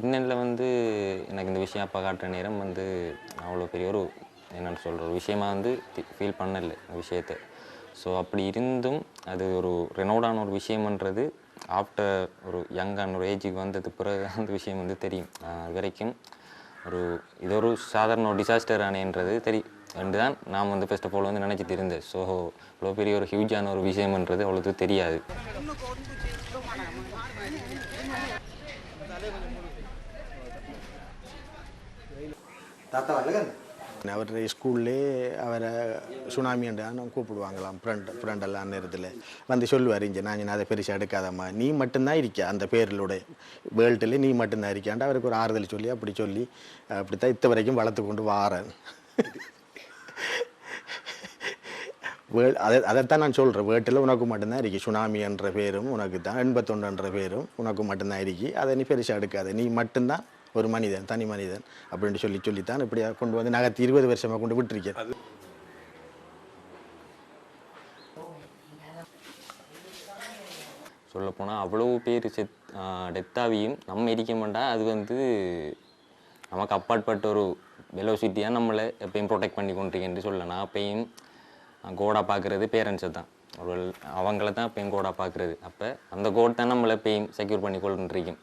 பின்னணியில் வந்து எனக்கு இந்த விஷயம் அப்போ காட்டுற நேரம் வந்து அவ்வளோ பெரிய ஒரு என்னென்னு சொல்கிற ஒரு விஷயமா வந்து ஃபீல் பண்ணலை இந்த விஷயத்தை. ஸோ அப்படி இருந்தும் அது ஒரு ரெனோடான ஒரு விஷயம்ன்றது ஆஃப்டர் ஒரு யங்கான ஒரு ஏஜுக்கு வந்தது பிறகு அந்த விஷயம் வந்து தெரியும். அது வரைக்கும் இது ஒரு சாதாரண ஒரு டிசாஸ்டர் ஆனேன்றது தெரியும் என்று தான் நான் வந்து ஃபர்ஸ்ட் ஆஃப் ஆல் வந்து நினச்சிட்டு இருந்தேன். ஸோ இவ்வளோ பெரிய ஒரு ஹியூஜான ஒரு விஷயம்ன்றது அவ்வளோது தெரியாது. அவர் ஸ்கூல்லே அவரை சுனாமின்றான்னு கூப்பிடுவாங்களாம். ஃப்ரெண்டெல்லாம் நேரத்தில் வந்து சொல்லுவார், இங்கே நான் அதை பெருசாக எடுக்காதம்மா, நீ மட்டும்தான் இருக்க அந்த பேரிலுடைய வேர்ல்டில் நீ மட்டும்தான் இருக்கான்ட்டு அவருக்கு ஒரு ஆறுதல் சொல்லி அப்படித்தான் இத்த வரைக்கும் வளர்த்து கொண்டு வாரேன். அதைத்தான் நான் சொல்கிறேன், வேர்ல்டில் உனக்கு மட்டும்தான் இருக்கு, சுனாமி என்ற பேரும் உனக்கு தான், 81 பேரும் உனக்கு மட்டும்தான் இருக்கு, அதை நீ பெருசாக எடுக்காத, நீ மட்டும்தான் ஒரு மனிதன், தனி மனிதன் அப்படின்னு சொல்லித்தான் இப்படியா கொண்டு வந்து நகர்த்தி 20 வருஷமாக கொண்டு விட்டுருக்கேன். சொல்லப்போனால் அவ்வளோ பேர் டெத்தாவியும் நம்ம எரிக்க மாட்டா, அது வந்து நமக்கு அப்பாற்பட்ட ஒரு வெலோசிட்டியாக நம்மளை எப்பயும் ப்ரொடெக்ட் பண்ணி கொண்டிருக்கேன்னு சொல்லலாம். நான் எப்பயும் கோடாக பார்க்குறது பேரண்ட்ஸை தான், அவங்கள தான் எப்பயும் கோடாக பார்க்குறது. அப்போ அந்த கோட் தான் நம்மளை எப்பயும் செக்யூர் பண்ணி கொண்டுருக்கேன்.